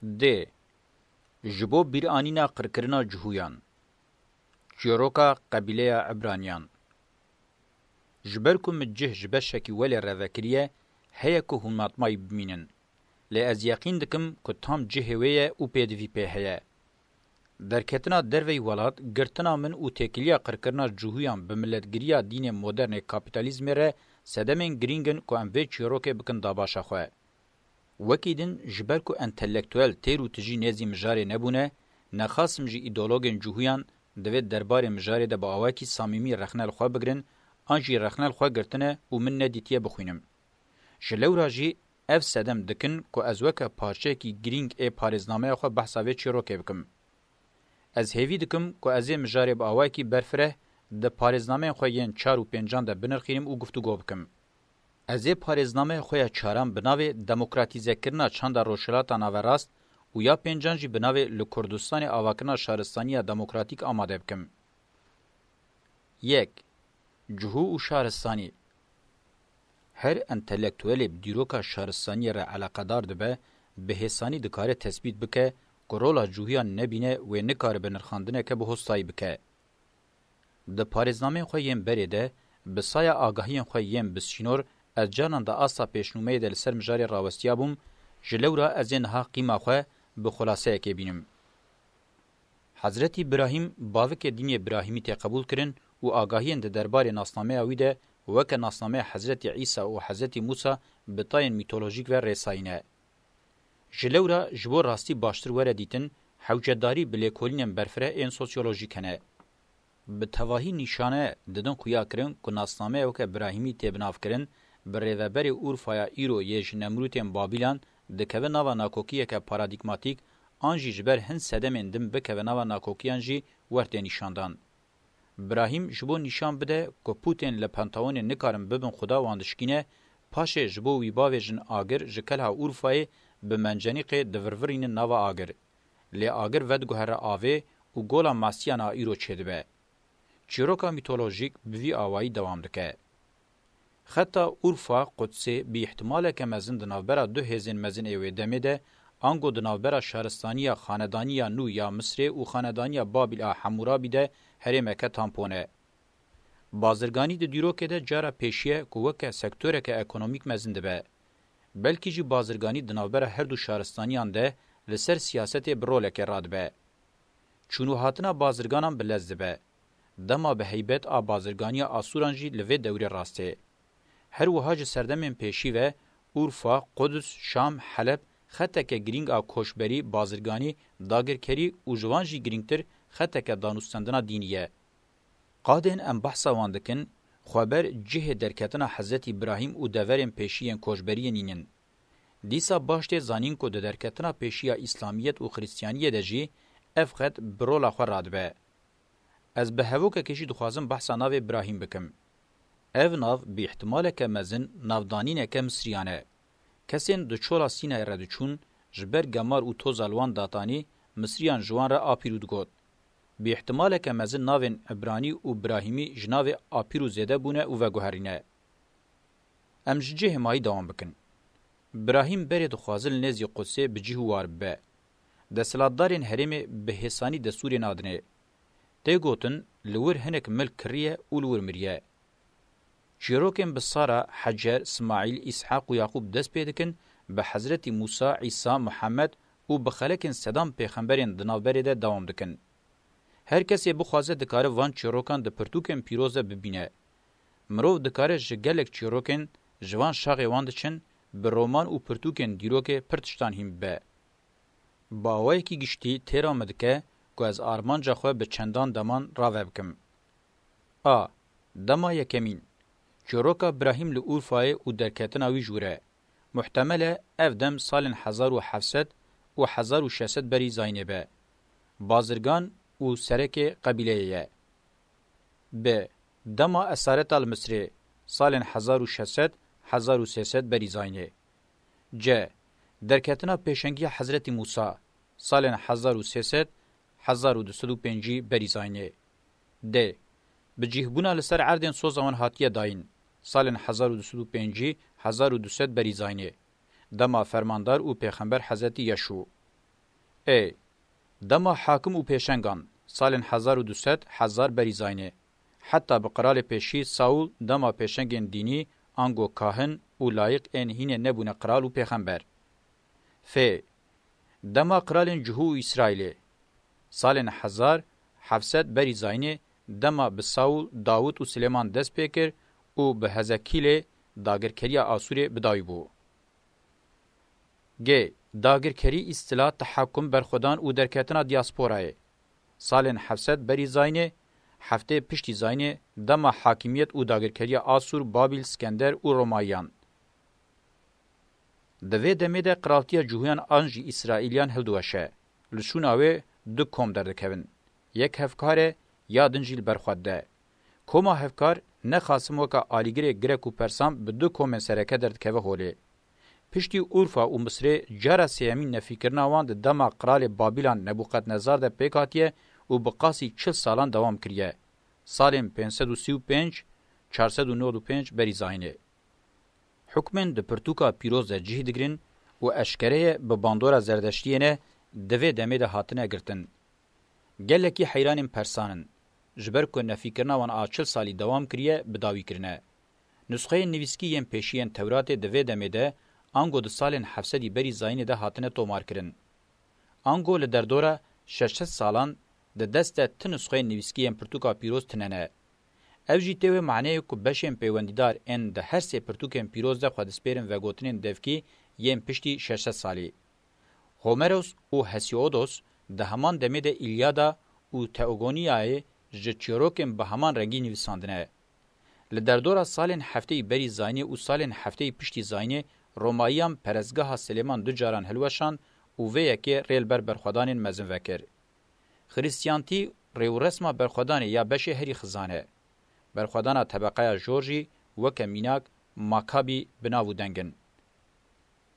د جبو بیرانینا قرکرنا جهویان چیروکا قبیله عبرانیان جبرکم جه جبشکی ولی روکریه هیا که هماتمای بمینن لی از یقین دکم که تام جهویه او پیدوی پی هیا درکتنا دروی ولاد گرتنا من او تکیلیا قرکرنا جهویان به ملتگیریا دین مدرن کپیتالیزم ره سدمین گرینگن که ام وی چیروکه بکن داباشا خواه. وکیدن جبر کو انتلیکتوال تیرو تجی نزی مجاره نبونه نخاسم جی ایدولوگن جوهیان دوید دربار مجاره ده با آواکی سامیمی رخنال خواه بگرن آنجی رخنال خواه گرتنه و من ندیتیه بخوینم. جلو راجی اف سدم دکن که از وکا پارچه کی گرینگ ای پارزنامه خواه بحثاوه چیروکه بکم. از هیوی دکم که از مجاره با آواکی برفره ده پارزنامه خواه ین 4 و 5 ده بنرخینم و گفتگو بکم. از پارزنامه خویا چارم بناوی دموکراتیزه کرنا چند روشلاتا ناوراست و یا پنجانجی بناوی لکردستان آواکنا شهرستانی دموکراتیک آماده بکم. 1. جهو و شهرستانی هر انتلیکتویلی بدیروکا شهرستانی را علاقدار دبه به حسانی دکاره تثبیت بکه که رولا جوهیان نبینه و نکاره بنرخاندنه که به هستایی بکه. ده پارزنامه خویم بریده به سایه آگاهیم خویم بسچینور از جانان دا آسا پیشنومه دل سر مجاری راوستیا بوم جلو را از اینها قیمه خواه به خلاصه اکی بینم. حضرت ابراهیم باوک دین ابراهیمی تی قبول کرن و آگاهین ده دربار ناسنامه اویده وک ناسنامه حضرت عیسی و حضرت موسی بطاین میتولوژیک و ریساینه. جلو را جبور راستی باشتر وره دیتن حوجداری بلیکولین برفره این سوسیولوژیک هنه. به تواهی نشانه ددن خویا کرن که ناسنامه وک ابراهیمی تی بناف کرن بریوبری اورفایا ایرو یج نمروتین بابیلان دکوه ناوا ناکوکیه که پارادیگماتیک آنجی جبر هن سدمین دم بکوه ناوا ناکوکیانجی ورده نشاندان. ابراهیم جبو نشان بده که پوتین لپنتاون نکارم ببن خدا واندشکینه پاشه جبو ویباوی جن آگر جکلها اورفای به منجنیق دورورین ناوا آگر. لی آگر ودگوهر آوه و گولا ماسیانا ایرو چیده به. چیروکا میتولوژیک بوی آوایی دوام دکه. خطا اورفا قدسی به احتمال که مزن دناوبرا دو هزین مزن ایوه دمیده آنگو دناوبرا شهرستانی خاندانی نو یا مصر و خاندانی بابل حمورابی ده هریمکه تامپونه. بازرگانی ده دیروکه ده جارا پیشیه کوکه سکتوره که اکونومیک مزن ده به. بلکی جی بازرگانی دناوبرا هر دو شهرستانیان ده لسر سیاست برولک راد به. چونو هاتنا بازرگانان بلزده به. دما به هیبت آ بازرگانی آسورانجی لوی دوری راسته. هر وهاج سردمن پیشی و اورفا، قدس، شام، حلب خطک گرینگ آ کوشبری بازرگانی داگرکری و جوانجی گرینگتر خطک دانوستندنا دینیه. قادن ام بحثا واندکن خبر جه درکتنا حضرت ابراهیم و دورن پیشیین کوشبری نینن. دیسا باشته زانین کو درکتنا پیشیا اسلامیت و خریستیانیه دجی افخت برولا خو رادبه. از به هوکه کشی دخوازم بحثا ناو ابراهیم بکم. اف ناو به احتمال که مزن ناودانین که مصریانه. کسین دو چولا سینه ردچون جبر گمار و توز الوان داتانی مصریان جوان را آپیرود گود. به احتمال که مزن ناوین عبرانی و ابراهیمی جناو آپیرو زیده بونه و وگوهرینه. امججه همایی دوام بکن. ابراهیم بری دخوازل نزی قدسه بجیه وار به. دستلاتدارین هرم به حسانی دستور نادنه. تی گوتن لور هنک ملک کریه و لور مریه. چیروکن بسارا حجر، اسماعیل، اسحاق و یعقوب دست پیدکن به حضرت موسی، عیسی، محمد و بخلکن صدام پیغمبرین دناوبری ده دوام دکن. هر کسی بخوازه دکاره وان چیروکان ده پرتوکن پیروزه ببینه. مروف دکاره جگلک چیروکن جوان شاقی واندچن به رومان و پرتوکن دیروکه پرتشتان هم به. با اوه کی گشتی تیرا مدکه که از آرمانجا خواه به چندان دمان راوه بکم. دما یکمین چروکا ابراهیم له اورفای او درکتنا وی جوره محتمله افدم سال 1700 و 1600 بری زاینبه بازرگان او سرک قبیله ب دما اسارت المصری سال 1600 1300 بری زاینه ج درکتنا پیشنگی حضرت موسی سال 1300 1205 بری زاینه د بجیهبونا لسر عردن سوزوان هاتیه داین سال 1205 1200 بریزاینه دما فرماندار او پیغمبر حضرت یشوع ای دما حاکم و پیشنگان سالن 1200 1000 بریزاینه حتی بقرال پیشی ساول دما پیشنگین دینی انگو کاهن و لایق ان هینه نبونه قرال و پیغمبر ف دما قرالن جهو اسرائیل سالن 1700 بریزاینه دما به ساول داوود و سلیمان دست پیکر و به هزکیل داگرکری آسوری بدای بو گ داگرکری اصطلاح تحکم بر خودان و درکتنا دیاسپورای سالن 700 بریزاینه هفته پشتی زاینه دما حاکمیت و داگرکری آسور بابل اسکندر و رومایان دوی دمه ده قرالتیا جوهیان آنجی اسرائیلیان هلدوشه لشوناوه دو کوم دردکوین یک هفکاره یا دنجیل برخواد ده کوما هفکار نه خاصم وکا آلیگری گرک و پرسام به دو کوم سرکه دردکوه هوله پشتی اورفا و مصر جارا سیامین نفیکرنا وان ده دما قرال بابلان نبوخدنزار ده پیکاتیه و بقاسی 40 سالان دوام کریه سالم 535 495 بریزاینه حکمن د پرتوکا پیروز جهی دگرین و اشکره به باندورا زردشتیینه دوی دمه ده هاتنه گرتن. گلکی حیرانیم پرسانن. جبر که نفیکرنا وان 40 سالی دوام کریه بداوی کرنه. نسخه نویسکی یم پیشیین تورات دوی دمه ده آنگو ده سالن 700 بری زاینه ده هاتنه تومار کرن. آنگو لدردورا 600 سالان ده دست ته نسخه نویسکی یم پرتوکا پیروز تننه. او جیتوی معنی که بشیم پیوندیدار ان ده هر سه پرتوکن پیروز ده خودسپیرن و گوتنین دفکی یم پشتی 600 سالی. هومروس و هسیودوس ده همان دمه ده ایلیادا و تئوگونیای جچیروکن به همان رنگی نویساندنه. لدردورا سالن هفته بری زاینی و سالن هفته پشتی زاینی روماییان پرزگاه سلیمان دو جاران هلوشان و ویکی ریل برخودانین مزن وکر. خریستیانتی ریو رسما برخودانی یا بشه هری خزانه. برخودانا طبقه جورجی و کمیناک ماکابی بناو دنگن.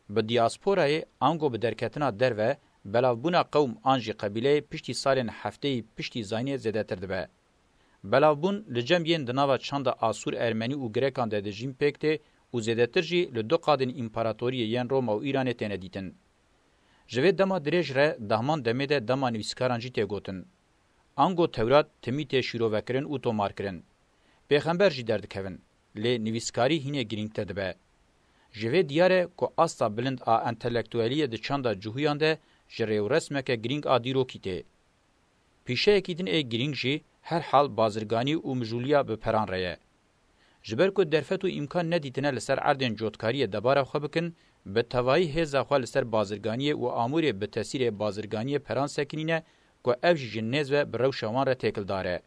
به دیاسپورای آنگو به درکتنا دروه بلاوبونا قوم آنجی قبیله پشتی سالن هفته پشتی زاینی زده تردبه. بلاوبون لجمعین دناوا چند آسور ارمنی و گریکان ده دجیم پکته و زده ترجی لدو قادن امپاراتوری ین روم و ایران تینه دیتن. جوه دما دریج ره دهمان دمه ده دما نویسکارانجی تیگوتن. آنگو تورات تمیت شیرو وکرن و تومار کرن. پیغمبر جی دردکوین لی نویسکاری هینه گرینگته دبه. جوه دیاره که آستا بلند آ انتلیکتوالیه ده چاندا جوهیان ده جریو رسمه که گرینگ آ دیرو کیته. پیشه اکیدن ای گرینگ جی هر حال بازرگانی و مجولیا به پران ریه. جبر که درفت و امکان ندیتنه لسر عردن جوتکاری دباره خواه بکن به توایی هزا خواه لسر بازرگانی و آمور به تاثیر بازرگانی پران سکنینه که اوش جنیز و برو شوان را تکل داره.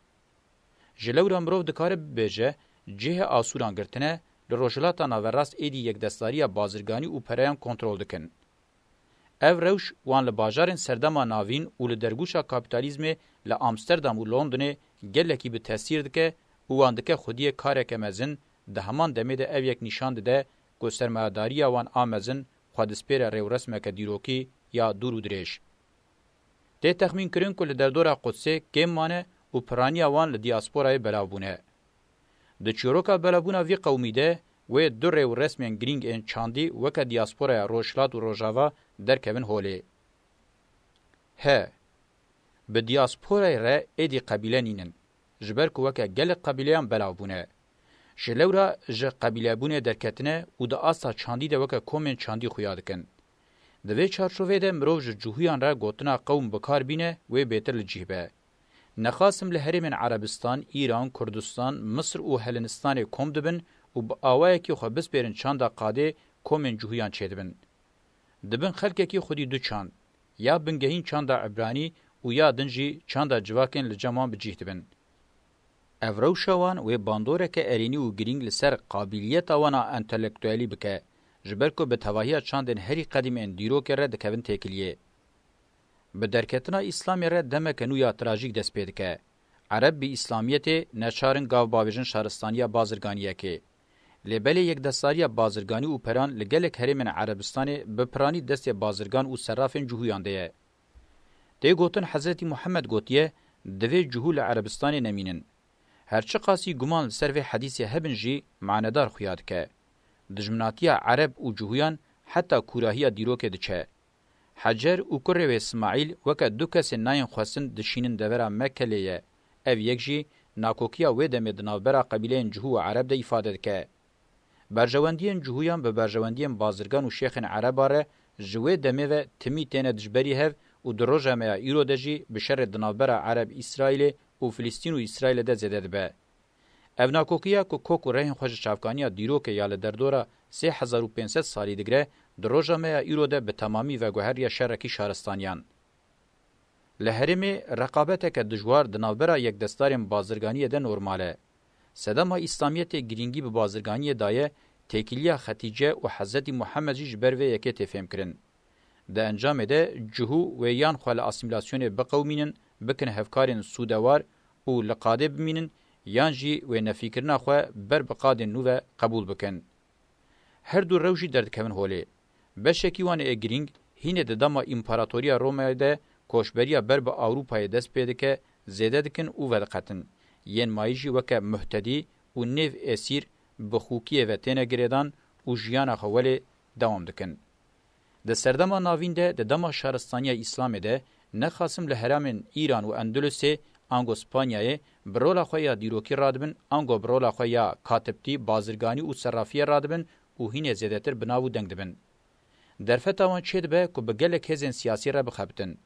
جلو مروف دکاره ببیجه جه آسوران گرتنه لروجلاتا ناوراست ایدی یک دستاری بازرگانی و پرایان کنترول دکن. او روش وان لباجارن سردما ناوین و لدرگوشا کابیتالیزم لامستردام و لندن گلکی به تاثیر دکه و وان دکه خودی کارک مزن ده همان دمه ده او یک نشان ده که سرمایه‌داری وان آمزن خودسپیر ریو رسمک دیروکی یا دورو دریش. ده تخمین کرن که لدردورا قدسه کم مانه و پرانیا وان لدیاسپورای بلاوبونه. د چیروکا بلابونا وی قومی ده و دور و رسمین گرینگ ان چاندی وکا دیاسپورا روشلات و روژاوا در کوین هولی. ه به دیاسپورا را ایدی قبیله نینن. جبر که وکا گل قبیلیان بلابونه. جلورا ج قبیله بونه درکتنه و د آسا چاندی ده وکا کومن چاندی خویادکن. دوی چارچوه ده مروج جوهیان را گوتنا قوم بکار بینه و بیتر لجیبه. نخاسم لهرمن عربستان، ایران، کردستان، مصر و هلنستان کوم دبن و با آوائه که خو بس بیرن چاندا قاده کومن جوهیان چه دبن. دبن خلقه که خودی دو چاند، یا بنگهین چاندا عبرانی و یا دنجی چاندا جواکن لجمان بجیه دبن. افرو شوان و باندوره که ارینی و گرینگ لسر قابلیت وانا انتلیکتوالی بکه، جبرکو به تواهی چاندن هری قدیم ان دیرو که رد کون تکلیه. به درکتنا اسلامی را دمک نویا تراژیک دست پید که عرب بی اسلامیت نچارن گاو باویجن شهرستانیا بازرگانیه که لبل یک دستاری بازرگانی و پران لگلک هرمن عربستان به پرانی دست بازرگان و صرافن جوهیانده. ده گوتن حضرت محمد گوتیه دوی جوهول عربستان نمینن. هرچه قاسی گمان سر و حدیث هبن جی معنادار خویاد که دجمناتیا عرب و جوهیان حتی کوراهی دیروک دچه. حجر او کره و اسماعیل وک دو کس ناین خواسن دشینن دورا مکلیه اف یکجی ناکوکیا و د مدنابرا قبیله جهو عرب د ifade که برجواندین جهویان به برجواندین بازرگان و شیخن عرباره جوه دمه و تمی تینه دجبری هف و دروجه میا ایرو دجی بشر دنابرا عرب اسرائیل و فلسطین و اسرائیل ده زده ده. اف ناکوکیا که کوک و رهن خوش چافکانیا دیرو که یال دردورا 3500 سالی دگره دروجه میا ایرو ده به تمامی و گوهر شرکی شهرستانیان. لهرمی رقابت که دجوار دنابرا یک دستارین بازرگانی ده نورماله. سدما اسلامیت گرینگی به بازرگانی دایه تکیلیا ختیجه و حضرت محمد جبر و یکی تفهم کرن. ده انجام ده جهو و یان خوال اسیمیلاسیون بقومینن بکن هفکارین سودوار و لقاده بمینن یان جی و نفیکرنا خو بر بقادن نو قبول بکن. هر دو روشی درد کمن هولی. بشکیوان گرینگ هینه ده دما امپراتوریا رومای ده کوشبریا بر به اوروپای دست پیده که زیده دکن او ودقتن. ین مایجی وکه محتدی و نیو اسیر بخوکیه و تینه گریدان و جیان خوال دوام دکن. ده سردما ناوین ده دما شهرستانی اسلام ده نخاسم لحرام ایران و اندلسه انگو سپانیای برولا خویا دیروکی رادبن انگو برولا خویا کاتبتی بازرگانی و صرافی رادبن و هین زیدتر بناو دنگ دبن. در فتاوان چید به که بگل کزین سیاسی را بخبتن.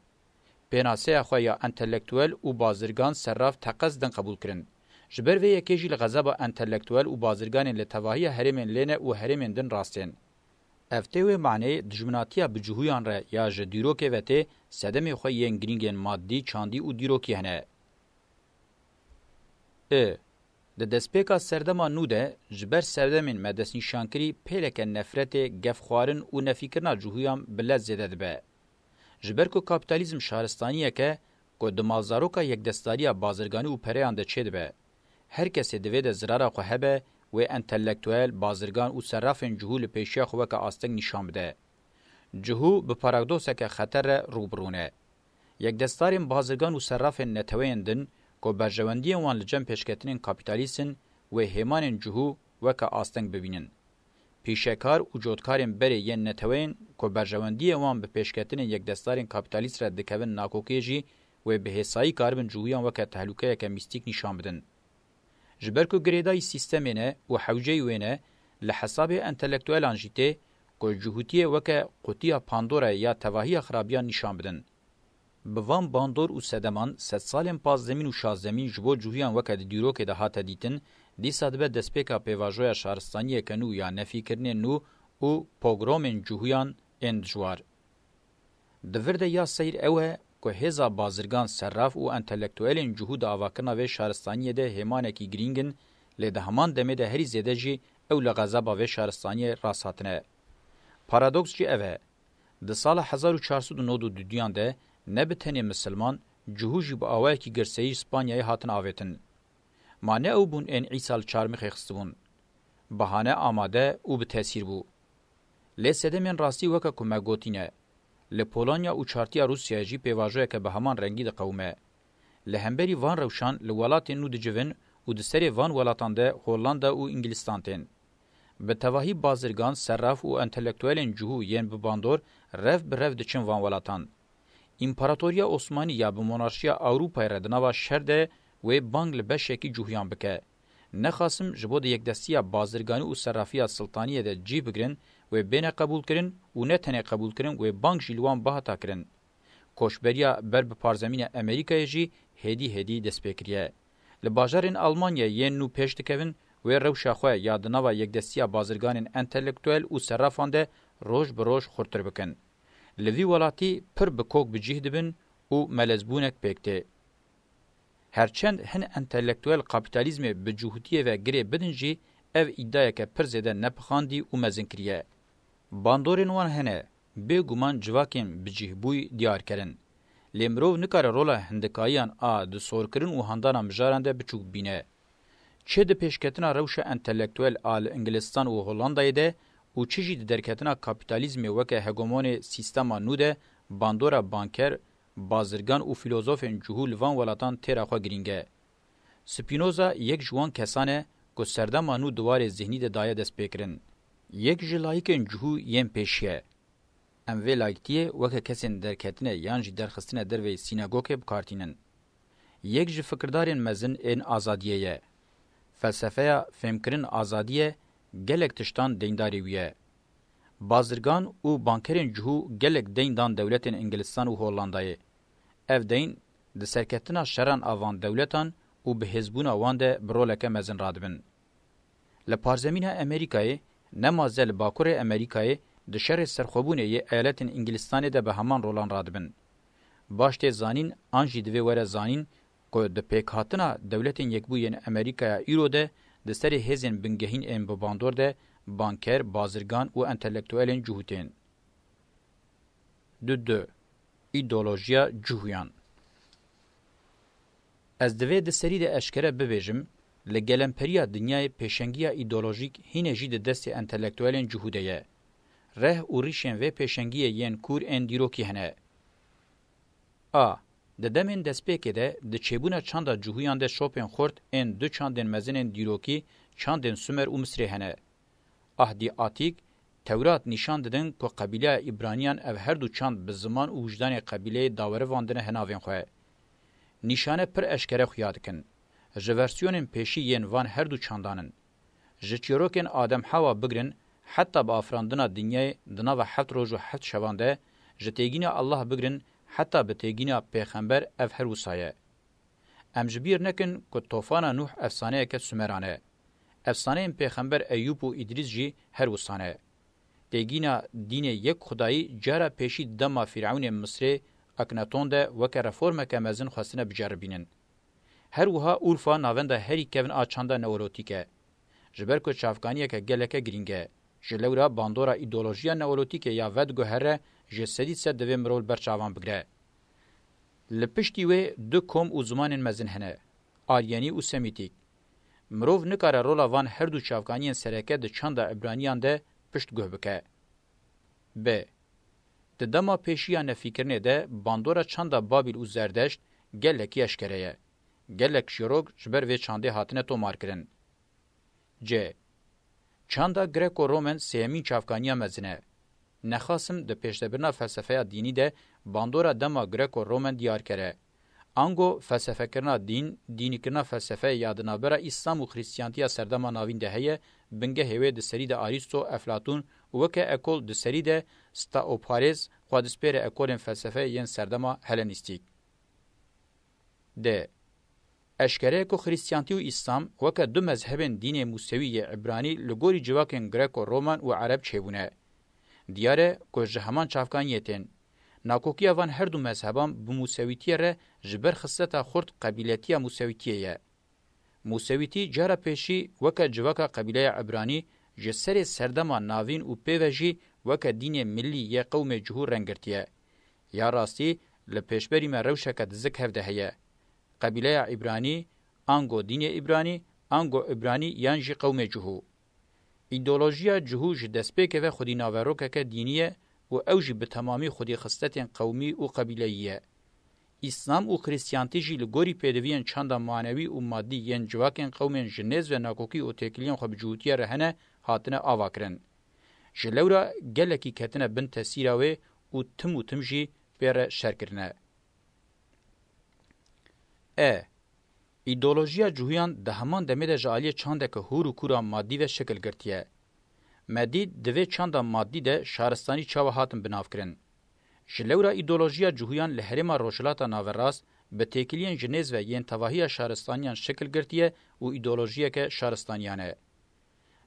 پیناسه خویا انتلکتوال و بازرگان صراف تقصدن قبول کرن. جبر و یکیجی لغضب انتلکتوال و بازرگان لتواهی هرمین لینه و هرمین دن راستین. افتوی معنی دجمناتیا بجهویان را یا جدیروکه وته سدم خوین گرینگن مادی چاندی و دیروکی هنه. د دسپیکا سردما نوده جبر سردمین مدسنی شانکری پیلک نفرت گفخوارن و نفیکرنا جهویان بلد زده به. جبر کو کاپیتالیزم شهرستانیه که دمازاروکا یک دستاریا بازرگانی و پریان ده چید به. هر کسی دوی ده زرارا خو هبه و انتلکتوال بازرگان و صرافن جهو لپیشیا خو که آستنگ نشان بده. جهو به پاراگدوسه که خطر روبرونه. یک دستارین بازرگان و صرافن نتویندن که برجواندی وان لجم پیشکتنین کاپیتالیسن و هیمانن جهو و که آستنگ ببینن. پیشکار و جودکارین بری ین نتوین که برجواندی وان به پیشکتنین یک دستارین کاپیتالیست را دکوین ناکوکیجی و به حسایی کاربن جهویان و که تحلوکه که میستیک نشان بدن. جبرکو گریدای سیستمینه و حوجه وینه لحساب انتلکتوالان جیته که جهوتیه وکه قطیه پاندوره یا تواهی خرابیان نشان بدن. بوان باندور و سدمان 100 سالن پاس زمین و 6 زمین جبو جوهیان وکه دیرو که ده هاته دیتن دی صدبه دسپیکا پیواجویا شهرستانی کنو یا نفی کرنه نو و پوگرومن جوهیان اندجوار. دورده یا سیر اوه که هزا بازرگان صراف و انتلکتوالین جهود آواکرنا و شهرستانی ده هیمانکی گرینگن لیده همان دمه ده هری زیده جی او لغذابا و شهرستانی راساتنه. پارادوکس جی اوه ده سال 1492 دیان ده نبتنی مسلمان جهوجی با آوه کی گرسهی اسپانیای هاتن آویتن. مانه او بون این عیسال چارمخ اخستبون. بهانه آماده او به تاثیر بو. لیسده من راستی وکا کمه گوتینه. لپولانیا او چارتیا روسیا جی پیواژوی که به همان رنگی د قومه لهمبری وان روشان لولات نو د جوین او د سری وان ولاتان ده هولاندا او انګلستان تن به توهی بازرگان صراف او انټلیکټوالن جوهو ین به باندور رف برف د چن وان ولاتان امپراتوریا عثمانی یا به مونارشیا اوروپا ردنوا شرده و بانگل بشکی جوهیان بکه نه خاصم جبود یک دستیا بازرگانی او صرافی سلطانیه ده جی بگرن و بین قبول کرن و نه تنه قبول کرن و بانک جلوان بهتا کرن. کوشبریا بر به پارزمین امریکای جی هدی دست بکریه. لباجارین آلمانیا ین نو پیش دکوین و روشا خواه یادنوا یک دستیا بازرگانین انتلیکتوال و صرافان ده روش بروش خورتر بکن. لوی ولاتی پر بکوک بجیه دبن و ملزبونک پیکته. هرچند هن انتلیکتوال کاپیتالیزم به جهوتیه و گره بدنجی او ادعای که پر زده نپخاندی و مزنکریه. باندورین وان هنه به گمان جواکیم بجیه بوی دیار کرن. لیمرو نکار رولا هندکایان د سورکرین و هندانا مجارنده بچوک بینه. چه ده پیشکتنا روش انتلیکتوال آل انگلستان و هولندای ده و چه جی ده درکتنا کاپیتالیزم وکه هگمون سیستما نو ده باندورا بانکر بازرگان و فیلوزوفین جهول وان ولاتان تیرا خوا گرینگه. سپینوزا یک جوان کسانه که سردمانو دوار ذهنی ده دایه دست بکرن. یک جلایکن جهو یم پیشیه. ام وی لایکتیه وکه کسین درکتنه یان جی درخستنه دروی سیناگوکه بکارتینن. یک جی فکردارین مزن این آزادیه. فلسفه فهمکرین آزادیه گلک تشتان دینداری ویه. بازرگان و بانکرین جهو گلک دیندان دولتین انگلستان و هولندایه. اف دین د سرکتنا شران آوان دولتان و به حزبونا وانده برولکه مزن رادبن. لپارزمین امریکای نمازل باکور امریکای د شر سرخوبونه ی ایالتین انگلستان ده به همان رولان رادبن. باشته زانین آنجی دوی وره زانین که د پیک هاتنا دولتین یکبوین امریکا ایرو ده د سر هزین بنگهین این بباندور ده بانکر، بازرگان و انتلیکتوالین جهوتین. دو ایدولوژیا جهویان از دوی د سری ده اشکره ببیجم لگلمپریا دنیای پیشنگیا ایدولوژیک هینه جی ده دست انتلیکتوالین جهوده یه. ره و ریشن و پیشنگی ین کور ان دیروکی هنه. د دمن دسپیکه ده د چبونه چاندا جهویان ده شوپن خورد ان دو چاندن مزنن دیروکی چاندن سومر و مصری هنه. اهدی آتیک تورات نشان دادن که قبیله ایبرانیان او هر دو چاند به زمان و وجدان قبیله داوره واندنه هناوین خواه. نشانه پر اشکره خویاد کن. جورسیونن پیشی ین وان هر دو چاندانن. جچیروکن آدم حوا بگرن حتی با افراندنا دنیای دنا و حت روز و حت شوانده جتیگین الله بگرن حتی به تیگین پیغمبر اف هر وسایه. امجبیر نکن که طوفان نوح افسانه که سومرانه. افسانه پیغمبر ایوب و ادریس جی هر وسانه. تیگین دین یک خدایی جارا پیشی دما فرعون مصر اکناتون ده وکه رفورمه که مزن خواستنه بجربینن. هر وها اورفا ناونده هری کون آچانده نوروتیکه. جبر که چافکانیه که گلکه گرینگه. جلورا باندورا ایدولوژیا نوروتیکه یا ودگو هره جسدی سد دوی مرول برچاوان بگره. لپشتی وی دو کوم او زمان مزن هنه. آریانی و سمیتیک. مروف نکاره رولا وان هر دو چافکانیان سرکه ده چند عبرانیان ده پشت گوه بکه. ب. ده دما پیشیان فکرنه ده باندورا چند بابل و زردشت گلکی اشکره. گلک شیروگ جبر وی چانده هاتنه تو مارکرن. ج. چاندا گریکو رومن سیمین چافکانیا مزنه. نخاسم ده پیشتبرنا فلسفه دینی ده باندورا دما گریکو رومن دیار کره. انگو فلسفه کرنا دینی کرنا فلسفه یادنابرا اسلام و خریستیانتیا سردما ناوین ده هیه بنگه هیوه ده سری ده آریستو افلاتون وکه اکول ده سری ده ستاوپارز خوادسپیر اکولن فلسفه ین سردما هلنیستیک. ده اشکره کو خریستیانتی و اسلام وکه دو مذهبن دین موسوی عبرانی لگوری جواکن گریکو رومان و عرب چهبونه. دیاره که جهمان چافکانیتین. ناکوکیا وان هر دو مذهبان بموسویتی ره جبر خصلتا خورد قبیلتی موسویتیه. موسویتی جارا پیشی وکه جواکا قبیله عبرانی جسر سردما ناوین و پیوجی وکه دین ملی یه قوم جهور رنگرتیه. یا راستی لپیشبری من روشکه دزک هفده هیه. قبیله عبرانی، انگو دین عبرانی، انگو عبرانی یانجی قوم جهو. ایدولوژیا جهو جدسپیکه و خودی ناوروکه که دینیه و اوجی به تمامی خودی خستتین قومی و قبیلهیه. اسلام و خریستیانتی جی لگوری پیدوین چند معنوی و مادی ین جواکن قومین جنیز و ناکوکی و تکلین خواب جهوتیه رهنه هاتنه آوا کرن. جلورا گلکی کتنه بن تسیراوه و تم جی بیر شرکرنه. ایدولوژیا جوهیان ده همان دمه جالی چانده که هورو کورا مادی و شکل گرتیه. مادی دوی چانده مادی ده شهرستانی چاوه هاتن بناف کرن. جلورا ایدولوژیا جوهیان لحرما روشلاتا ناوراست به تکیلین جنیز و ین تواهی شهرستانیان شکل گرتیه و ایدولوژیا که شهرستانیانه.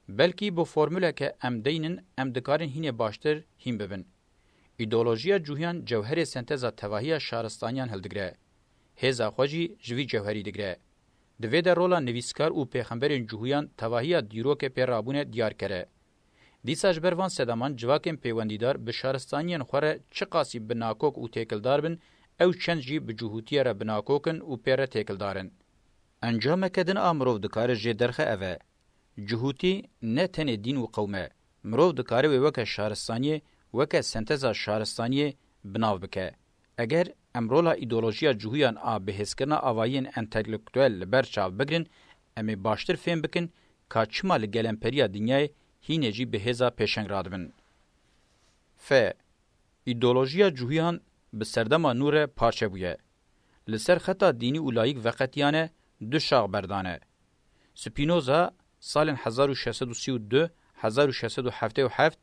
بلکی با فرموله که ام دینن ام دکارن هینه باشتر هیم ببن. ایدولوژیا جوهیان جوهر سنتزا تواهی شهرستانیان هلدگره. هزا خوجی جوی جوهری دگره. دوی در رولا نویسکار و پیغمبرین جوهیان تواهی دیروک پیرابونه دیار کره. دیساج بروان سدامان جواکن پیوندیدار به شهرستانیان خوره چه قاسی بناکوک و تیکلدار بن او چند جی به جهوتیه را بناکوکن و پیر تیکلدارن. انجام کدن آمروف دکار جی درخه اوه. جهوتی نه تن دین و قومه. مروف دکاره وکه شهرستانی وکه سنتزا شهرستانی بناو بکه. اگر امرولا ایدولوژیا جوهیان به حسکرنا آوائین انتلیکتوال برچاو بگرن امی باشتر فهم بکن که چما لگلمپریا دنیای هینه جی به هزا پیشنگ رادبن. ف. ایدئولوژیا جوهیان به سردما نور پارچه بویه. لسر خطا دینی و لایق وقتیانه دو شاق بردانه. سپینوزا سال 1632 1677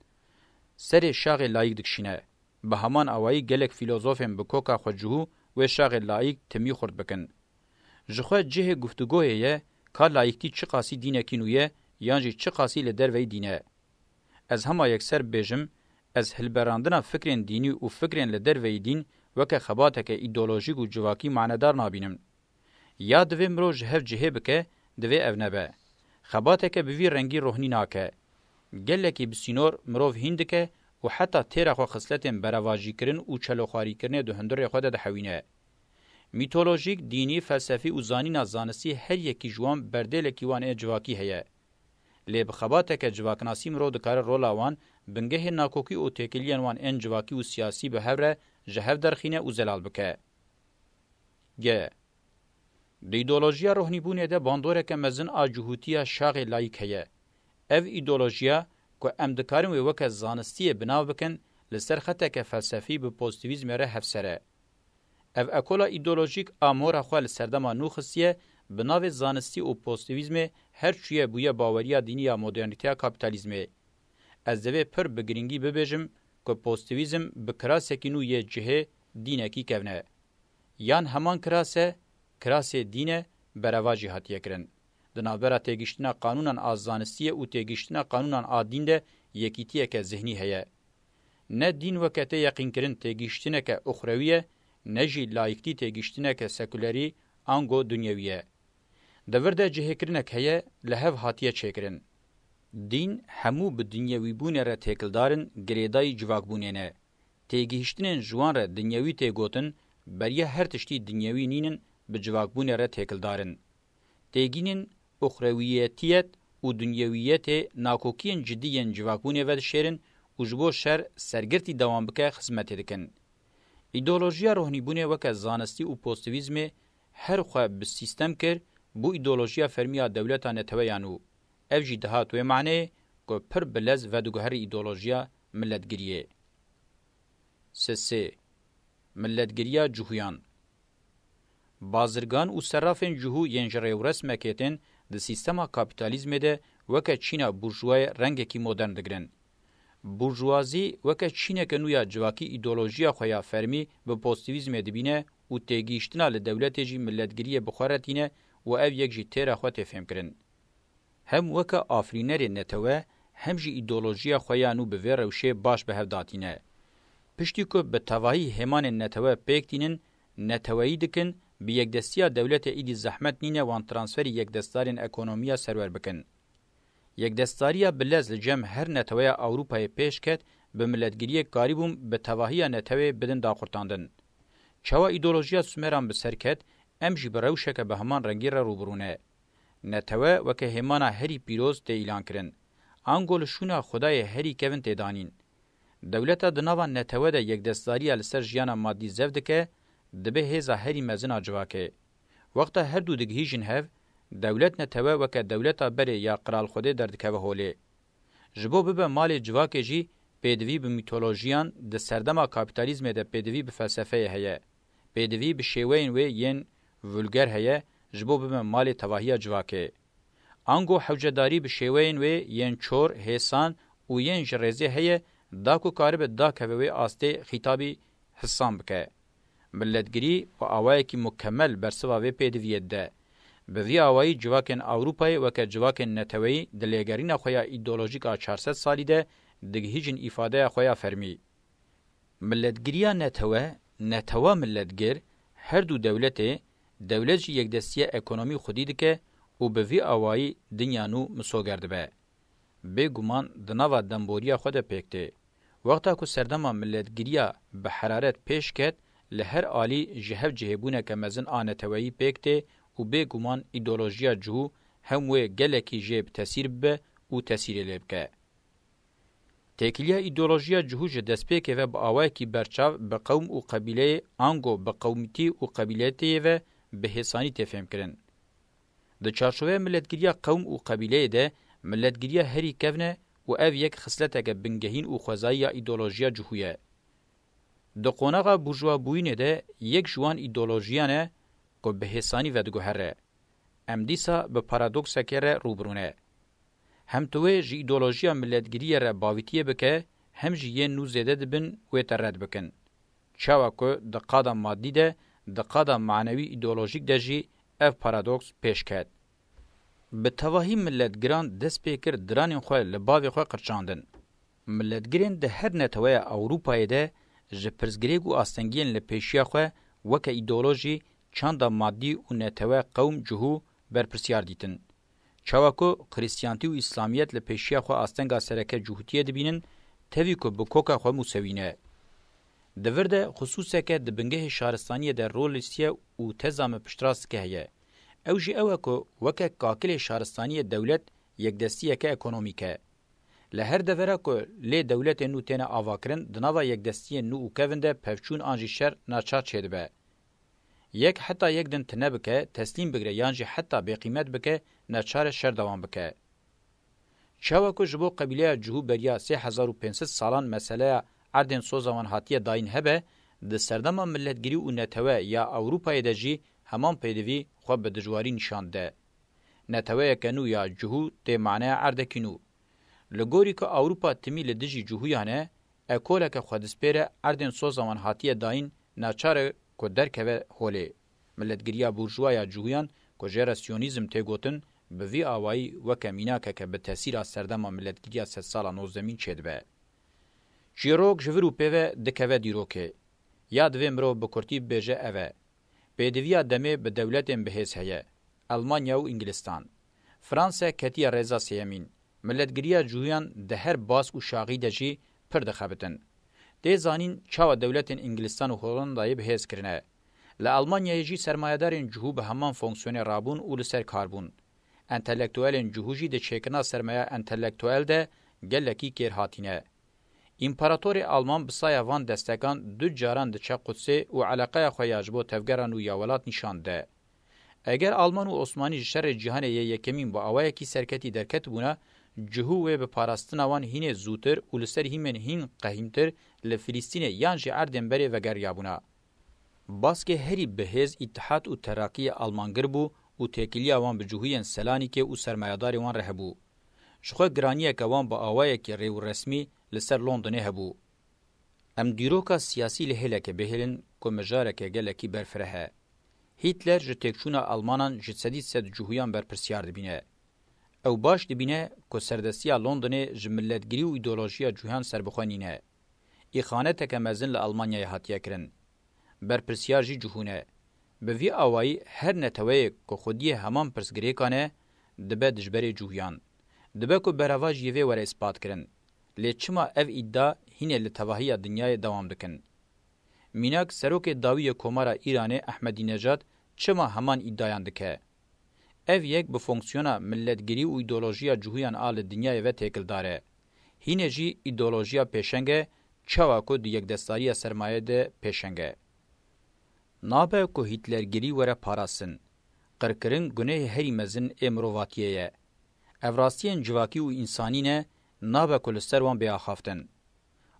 سر شاق لایق دکشینه. به همان اوایی گلک فیلوزوفین بکوکا خود و شاق لایق تمی خورد بکن. جخواه جه گفتگوه یه که لایقتی چه قاسی دینه کینویه یانجی چه قاسی لدر وی دینه. از همه یکسر بیجم از هلبراندنا فکرین دینی و فکرین لدر وی دین وکه خباته که ایدئولوژیک و جواکی معنادار نابینم. یا دوی مرو جهف جهه بکه دوی او نبه. خباته که بوی رنگی روحنی ناکه. گله که بسینور مروف هندکه و حتی تیره خو خصلتین برواجی کرن و چلوخاری کرنه دو هندور خود ده حوینه. میتولوژیک، دینی، فلسفی و زانینا زانستی هر یکی جوان بردل کیوان جواکی هیه. لی بخباته که جواکناسی مرو دکار رولا وان بنگه ناکوکی او تکلیان وان ان جواکی و سیاسی به هره جهف درخینه و زلال بکه. گه د ایدئولوژیا روحنی بونه ده باندوره که مزن آجوهوتیا شاق لایک هیه. او ایدئولوژیا که ام دکارن و وکه زانستی بناو بکن لسر خطه که فلسفی به پوزیتیویزم ره هفسره. او اکولا ایدئولوژیک آمور خواه لسردما نوخستیه بناو زانستی و پوزیتیویزم هر چیه بویا باوریا دینی یا مدرنیتیا کابیتالیزمه. از دوی پر بگرینگی ببیجم که پوزیتیویزم بکراسه یه جهه دینه کی کونه. یان همان کراسه دینه برواجی هاتیه کرن. دنابرا تیگشتنا قانونان آز زانستی و تیگشتنا قانونان آد دین ده یکیتیه که ذهنی هیه. نه دین وکته یقین کرن تیگشتنه که اخرویه، نه جی لایکتی تیگشتنه که سکولری آنگو دنیاویه. دورده جهه کرنه که هیه لحو هاتیه چه کرن. دین همو به دنیاوی بونه را تکلدارن گریدای جواک بونه نه. تیگشتنن جوان را دنیاوی تیگوتن بریه هر تشتی دنیاوی نینن به جواک بونه را تکلدارن. تیگینن اخرویتیت و دنیویت ناکوکین جدیین جواکونه ود شیرن و جبو شر سرگرتی دوام بکه خدمت دکن. ایدئولوژیا روحنیبونه وکه زانستی و پوزیتیویزم هر خو به سیستم کر بو ایدئولوژیا فرمیا دولتانه تویانو اف جی دهات و معنی کو پر بلز و دغهر ایدئولوژیا ملتگریه. سه ملتگریا جوهیان بازرگان و صرافین جوهو ینجره و رسمه کتن د سیستما کاپیتالیزم ده وکه چینا بورژوای رنگ کی مدرن دگرن. بورژوازی وکه چینه کنویا جواکی ایدئولوژیا خویا فرمی به پوزیتیویزم دبینه و تگیشتنا له دولت جی ملتگری بخارتینه و او یک جی تیر خو تفهم کرن. هم وکه آفرینر نتوه هم جی ایدئولوژیا خویا نو به روشه باش به هداتینه. پشتی کو به توایی همان نتوه پکتینن نتوایی دکن به یک دستیا دولت ایدی زحمت نینه وان ترانسفر یک دستارین اکونومیا سرور بکن. یک دستاریا بلز لجم هر نتوه اوروپای پیش کت به ملتگیری قاریبوم به تواهی نتوه بدن داخورتاندن. چوا ایدولوژیا سومران به سرکت امجی بروشه که به همان رنگی را روبرونه. نتوه وکه همانا هری پیروز تی ایلان کرن. آنگول شونا خدای هری کون تی دانین. دولتا دناوان نتوه ده یک دستاریا لسر جیانا مادی زفده که دبه هزا هری مزنا جواکه. وقتا هر دو دگهیجن هف دولت نتوه وکه دولتا بره یا قرال خوده دردکه هوله. جبو ببه مال جواکه جی پیدوی به میتولوژیان ده سردما کابیتالیزم ده پیدوی به فلسفه هیه. پیدوی به شیوین و ین ولگر هیه جبو ببه مال تواهی جواکه. آنگو حوجداری به شیوین و ین چور، حسان و ین جرزه هیه داکو کارب داکه و آسته خطابی حسان بکه. ملتگری و آوایی که مکمل برسوا و پیدویت ده. به وی آوایی جواکن اوروپای وکه جواکن نتوی دلیگرین خویا ایدولوژیکا 400 سالی ده دگهیجن ifade خویا فرمی. ملتگریا نتوه ملتگر هر دو دولت یک دستی اکونومی خودی دکه و به وی آوایی دنیانو مسوگرده به. به گمان دناوا دنبوریا خود پیکته. وقتا که سردما ملتگریا به حرارت پیش کت لهر آلی جهب جهبونه که مزن آنتوایی پیکته و به گمان ایدولوژیا جو هموی گلکی جیب تاثیر به و تاثیر لبکه. تکلیه ایدولوژیا جهوج دسپیکه و با آوائی که برچاو به قوم و قبیله آنگو به قومیتی و قبیلیتی و به حسانی تفهم کرن. ده چارچوه ملتگیریا قوم و قبیله ده ملتگیریا هری کونه و او یک خصلته که بنگهین و خوزایی ایدولوژیا جهویه. د قونغه بورژوا بوینه ده یک جوان ایدئولوژیانه کو به حسانی و دگوهره ام دیسا به پارادوکس کره روبرونه هم توی جی ایدئولوژیا ملتگیری ر باویتیه بکه هم جی نو زده دبن و ترد بکن چاوا کو د قاده مادی ده د قاده معنوی ایدئولوژیک ده جی اف پارادوکس پیش کړ به توهی ملتګران د سپیکر دران خو لباوی خو قرچاندن ملتګرین د هر نتوی اوروپای ده جپرزګریګو استنګین له پیشیا خو وکه ایدئولوژی چاندا مادی او نتوی قوم جهو برپرسیار دیتن چاواکو خریستیانتی و اسلامیت له پیشیا خو استنګا سرکه جهوتیه دبینن توی کو بکوکا خو موسوینه د ورده خصوصه که د بنګه شهرستانی د رولستیه او تزام پشتراس که هه او جی او کو وکه کاکل شهرستانی دولت یک دستیه که اکونومیکه له هر دفره کو له دولت نو تنه اواکرین د نوا یک دستیه نو او کونده پفچون انجی شر ناچار چیدبه یک حتی یک دن تنبکه تسلیم بگره یانجی حتی به قیمت بکه ناچار شر دوام بکه چاوکو جبو قبیله جهو بریا 3500 سالان مسئله اردن سوزوان هاتیه داین هبه د سردما ملتګری او نتوه یا اوروپای دجی همان پیدوی خو به دجواری نشانده نتوه کنو یا جهو ته معنی اردکینو لګوری که اوروپا تمیل دجی جهویانه اکوله که خودسپیره اردن سوزوان هاتیه داین ناچار کو درکوه هولی ملتګریا بورژوا یا جهویان کو ژراسیونیزم ته گوتن به وی اوای وکمینا که به تاثیر سردما ملتګریا 3 سال نو زمین چدبه جیروک جورو پوه دکوه دیروکه یاد ویمرو بکورتی بیجه اوه پیدویا دمه به دولتین بهیز هیه المانیا و انگلستان فرانسه کتی رضا سیمین ملتگریا جویان ده هر باس و شاقی دجی پر دخبتن ده زانین چاو دولتین انگلستان و هولندای بهیز کرنه لالمانیا جی سرمایه‌دارین جهو به همان فونکسیون رابون و لسر کاربون انتلیکتوالین جهوجی ده چیکنا سرمایه انتلیکتوال ده گلکی کیر هاتینه امپراتور آلمان بسای وان دستگان دو جاران ده چه قدسی و علاقه خویاجبو تفگران و یاولات نشانده. اگر آلمان و عثمانی شر جهان یکمین با اوای کی سرکتی درکت بونه جهو و به پاراستن وان هین زوتر و لسر هیمن هین قهیمتر لفلسطین یانج اردن بری وگر یابونه. باسکه هری بهز اتحاد و ترقی آلمانگر بو و تکیلی وان به جهوین سلانی که و سرمایه‌دار وان رهبو. شخو گرانیه که وان با اوای کی ریو رسمی لسر لندن هبو ام دیروکا سیاسی لهله که بهلن کو مجاره که گلکی برفره هیتلر جتکشونا آلمانان جسدی صد جهویان برپرسیار دبینه او باش دبینه کو سردستی لندن جملتگری و ایدئولوژیا جهان سربخوانینه اخانه که مزن لالمانیا هاتیه کرن برپرسیار جی جهونه به وی اوای هر نتوی کو خودی همان پرسگریکانه دبه دجبری جهویان دبه کو برواج یوه ور اثبات کرن لیچما اف ایدا هینه لتواهی دنیای دوام دکن. میناک سروک داوی کمارا ایران احمدی نژاد چما همان ایدایان دکه. اف یک به فونکسیونا ملتگری و ایدئولوژیا جهویان آل دنیای و تکل داره. هینه جی ایدئولوژیا پیشنگه چوا کو دی یک دستاری سرمایه ده پیشنگه. نابه کو هیتلرگری وره پاراسن. قرکرین گناه هری مزن امرواتیه. افراستین جواکی و انسانینه نابه کلستر وان بیا خافتن.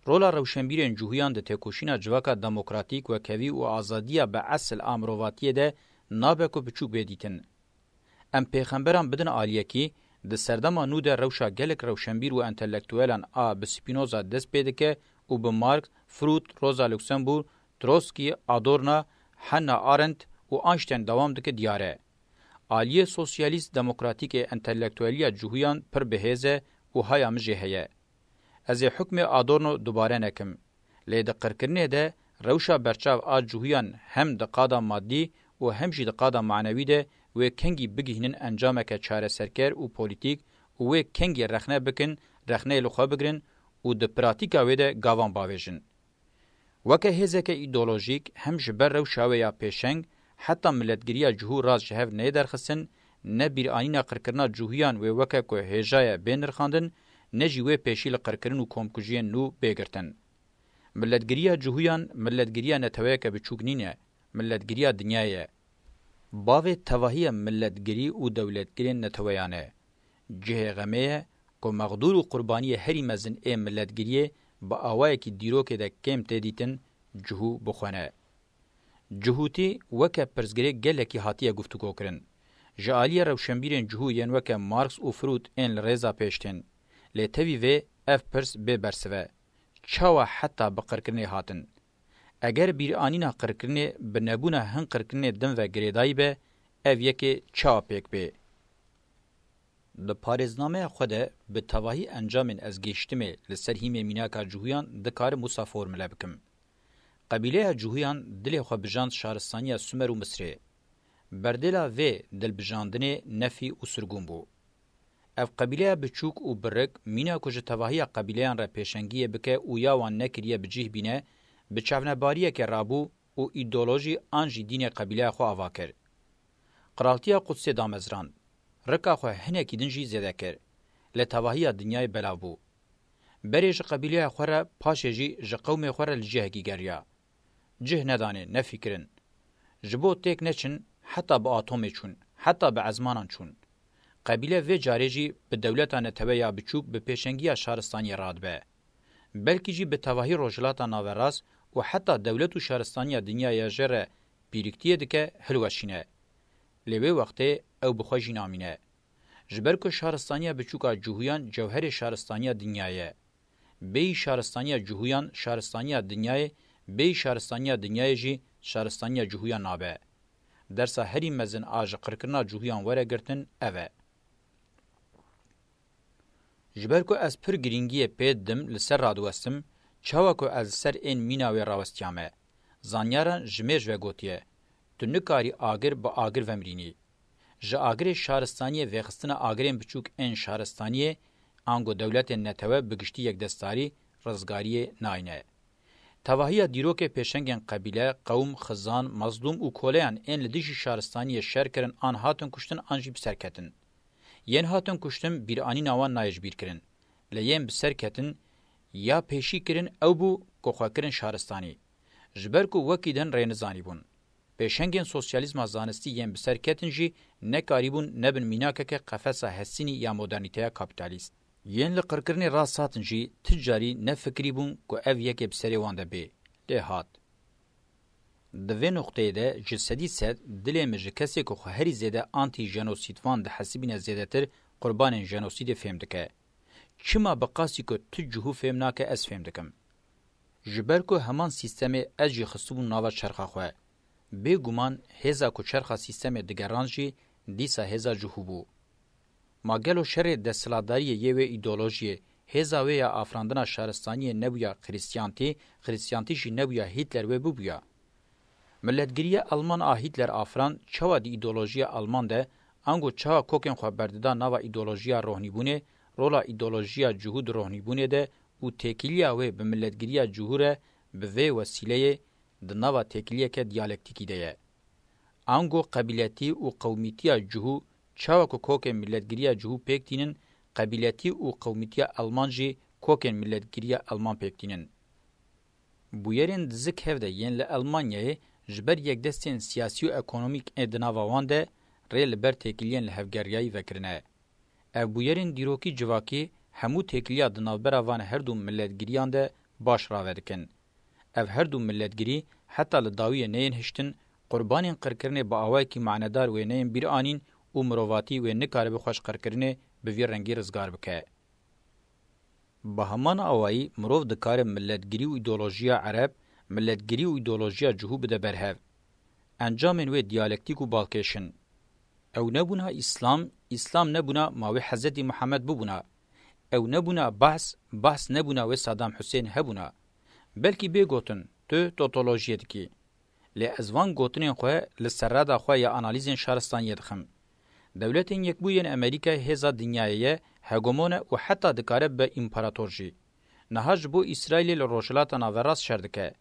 رولا روشنبیرین جوهیان ده تکوشینا جواکا دموکراتیک و کوی و آزادیا به اصل امرواتیه ده نابه کو بچوک بیدیتن. ام پیغمبران بدن آلیه کی ده سردما نو ده روشا گلک روشنبیر و انتلیکتویلان به سپینوزا دست بیده که و به مارکس، فروت، روزا لوکسمبورگ، تروسکی، آدورنا، هانا آرنت و آنشتین دوام ده که دیاره. آلیه سوسیالیست دموکراتیک انتلیکتویلیا جوهیان پر بهیزه و های امجه هیه. از حکم آدورنو دوباره نکم. لیده قرکرنه ده روشا برچاو آد جوهیان هم ده قادا مادی و هم جی ده قادا معنوی ده و کنگی بگیهنن انجامه که چاره سرکر و پولیتیک و کنگی رخنه بکن، رخنه لخوا بگرن و ده پراتیکا ویده گاوان باویجن. وکه هزه که ایدولوژیک هم جبر روشاوه یا پیشنگ حتی ملتگیریا جهو راز جهو نه درخصن نه بیر آنینا قرکرنا جوهیان و وکه که هجای بین رخاندن نه جیوه پیشیل قرکرن و کومکوژین نو بگرتن. ملتگیریا جوهیان ملتگیریا نتوه که بچوک نینه ملتگیریا دنیایه. باوه تواهی ملتگیری و دولتگیری نتوهیانه. جه غمیه که مغدور و قربانی هری مزن ای ملتگیریه با آوائه که دیروکه ده کم تدیتن جهو بخونه. جهوتی وکه پرزگری گلکی هاتیه گفتگو کرن. جالیه روشنبیرین جهو ین وکه مارکس و فروت این لرزا پیشتن. لیتوی و اف پرس ببرسوه. چاوا حتی بقرکرنی هاتن. اگر بیر آنینا قرکرنی بنبونه هن قرکرنی دم و گریدایی به اف یکی چاوا پیک به. د پارێزنامەیە خۆ de bi tevahî encamên ez gêştimê li ser hîmê mînaka cihûyan dikarim wisa formüle bikim. Qebîleya cihûyan dilê xwe bijand şaristaniya Sümer û Misrê. Berdêla vê dilbijandinê nefî û sirgûn bû. Ev qebîleya biçûk û birik mîna ku ji tevahiya qebîleyan re pêşengiyê bike û ya wan nekiriye bicih bîne, bi çavnebariyeke rabû û îdeolojî an jî dînê qebîleya xwe ava kir. Qiraltiya Qudsê damezrand. Rika xwe hinekî din jî zêde kir. Li tevahiya dinyayê belav bû. Berê ji qebîleya xwe re paşê jî ji qewmê xwe re li cihekî geriya. Cih nedanê, nefikirin. Ji bo têk neçin, heta bi atomê çûn, heta bi ezmanan çûn. Qebîle vê carê jî bi dewleta netewê ya biçûk bi pêşengiya şaristaniyê radibe. Belkî jî bi tevahî rojhilata naverast û heta dewlet û şaristaniya dinyaya jê re pîriktiyê dike hilweşîne. Lê wê wextê ew bi xwe jî namîne. Ji ber ku şaristaniya biçûka cihûyan cewherê şaristaniya dinyayê. Bêyî şaristaniya cihûyan şaristaniya dinyayê, bêyî şaristaniya dinyayê jî şaristaniya cihûyan nabe. Dersa herî mezin a ji qirkirina cihûyan were girtin ev e. Ji ber ku ez pir giringiyê pê didim li ser radiwestim, çawa ku ez ser ên mîna wê rawestiyame. Zanyaran ji mêj ve gotiye. Tu nikarî agir bi agir vemrînî. Ji agirê şaristaniyê vêxistina agirên biçûk ên şaristaniyê ango dewletên netewe bi giştî yekdestarî rizgariyê nayîne. Tevahiya dîrokê pêşengên qebîle, qewm, xizan, mazlûm û koleyan ên li dijî şaristaniyê şer kirin an hatin kuştin an jî bi ser ketin. Yên hatin kuştin bîranîna wan nayê ji bîr kirin. Li yên bi ser ketin ya pêşî kirin ew bû ku xwe kirin şaristanî. Ji ber ku wekî din rê nizanî bûn. Pêşengên sosyalîzma zanistî yên bi ser ketin jî nekarîbûn nebin mînakeke qefesa hesînî ya modernîteya kapitalîst. Yên li qirkirinê rast hatin jî ti carî nefikirî bûn ku ev yekê bi serê wan de bê. Lê hat. Di vê noqteyê de ji sedî sed dilê min ji kesê ku xwe herî zêde antî-jenosîdvan dihesibîne zêdetir qurbanên jenosîdê fêm dike. Çima bi qasî ku tu cihû fêm nake ez fêm dikim. Ji ber ku heman sîstemê ez jî xistibûm nava çerxa xwe. Bêguman hêza ku çerxa sîstemê digeran jî dîsa hêza cihû bû. Ma gelo şerê desthilatdariyê yê wê îdeolojiyê hêza wê ya afrandina şaristaniyê nebûya xrîstiyantî jî nebûya Hitler wê bibûya. Milletgiriya Alman a Hitler afran çawa di îdeolojiya Alman de ango çawa kokên xwe berdida nava îdeolojiya rohnîbûnê, rola îdeolojiya cihû di rohnîbûnê de û têkiliya wê bi milletgiriya cihû re bi vê wesileyê di nava têkiliyeke diyalektikî de ye. Ango qebîletî û qewmîtiya cihû çawa ku kokên milletgiriya cihû pêk tînin, qebîletî û qewmîtiya Alman jî kokên milletgiriya Alman pêk tînin. Bûyerên dizik hev de yên li Almanyayê ji ber yekdestên siyasî û ekonomîk ê di nava wan de rê li ber têkiliyên li hevgeriyayî vekirine. Ev bûyerên dîrokî civakî hemû têkiliya di navbera van her du milletgiriyan de baş ravedikin. Ev her du milletgirî heta li dawiyê neyên hiştin, qurbanên qirkirinê bi awayekî manedar wê neyên bîr anîn û mirovatî wê nikare bi xweş qirkirinê bi vî rengî rizgar bike. Bi heman awayî mirov dikare milletgirî û îdeolojiya Ereb, milletgirî û îdeolojiya cihû bide berhev. Encamên wê diyalektik û balkêşin. Ew nebûna İslam, İslam nebûna mawê Hezretî Muhammed bibûna. Ew nebûna bahs nebûna wê Saddam Hüseyin hebûna. Belkî bê gotin, tu totolojiyê dikî. Lê ez van gotinên xwe li serrada xwe ya analîzên şaristaniyê dixim. Dewletên Yekbûyên Amerîkayê hêza dinyayê ye, hegemon e û heta dikare be împarator jî. Niha ji bo İsraîlê li rojhilata naverast şer dike.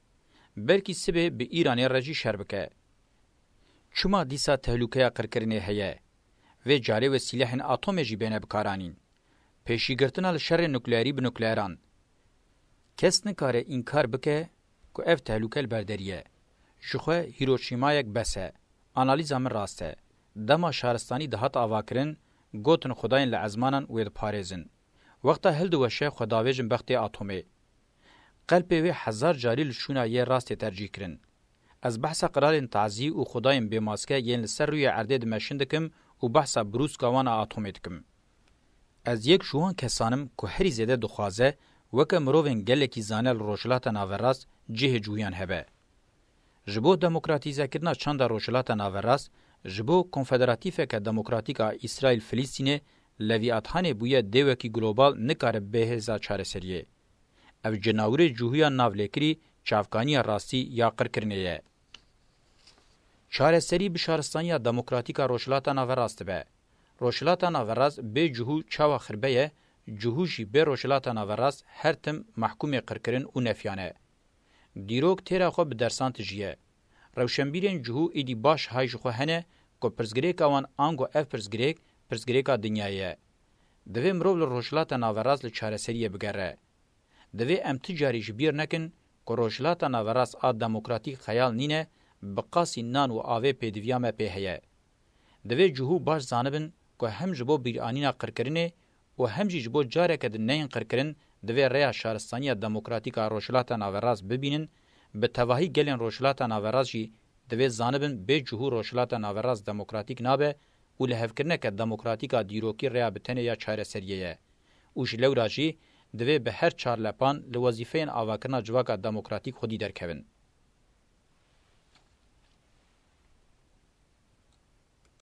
Belkî sibê bi Îranê re jî şer bike. Çima dîsa tehlûkeya qirkirinê heye. Vê carê wesilehên atomê jî bêne bikaranîn. Pêşîgirtina li şerê nukleerî bi nukleeran. Kes nikare înkar bike ku ev tehlûke li berderiye. Ji xwe Hiroşîmayek bes e. Analîza min rast e. Dema şaristanî dihat avakirin, gotin xudayên li ezmanan wê diparêzin. Wexta hildiweşe xwedavêjin bextê atomê. قلب و هزار جاری لشونا یه راست ترجیح کرن. از بحث قرار تعزی و خدایم به ماسکه ین لسر روی عرده دمشندکم و بحث بروز کاوان اتمیتکم. از یک جوان کسانم که هری زده دخوازه وکه مروین گلکی زانل روشلات ناوراس جه جویان هبه. جبو دموکراتیزه کردن چند روشلات ناوراس جبو کنفدراتیفه که دموکراتیکا اسرائیل فلسطینه لویاتخانه بویه دیوکی گلوبال نکاره بهزا چاره سریه. او جناوری جوهیا ناولکری چافکانی راستی یا قرکرنیه. چاره سری بشارستانی دموکراتیکا روشلاتا ناوراست به. روشلاتا ناوراس به جوهو چاوا خربه جوهوشی به روشلاتا ناوراس هر تم محکوم قرکرن و نفیانه. دیروک تیرا خو به درسان تجیه. روشنبیرین جوهو ایدی باش های جخو هنه که پرزگریک آوان آنگو اف پرزگریکا دنیایه. دوی مروب روشلاتا ناوراس لچاره سریه بگره. دوی ام تجاری جبیر نکن که روشلاتا ناوراس آد دموکراتیک خیال نینه بقاسی نان و آوه پیدویامه پیهیه. دوی جوهو باش زانبن که هم جبو بیرانینا قرکرینه و هم جبو جاره که دنین قرکرین دوی ریا شارستانی دموکراتیکا روشلاتا ناوراس ببینن به تواهی گلین روشلاتا ناوراس جی دوی زانبن به جوهو روشلاتا ناوراس دموکراتیک نابه و لحفکرنه که دموکراتیکا دیروکی ریا بتنه یا چاره سریه. اوش لو راجی دوی به هر چار لپان لوظیفه آواکرنا جواکا دموکراتیک خودی درکوین.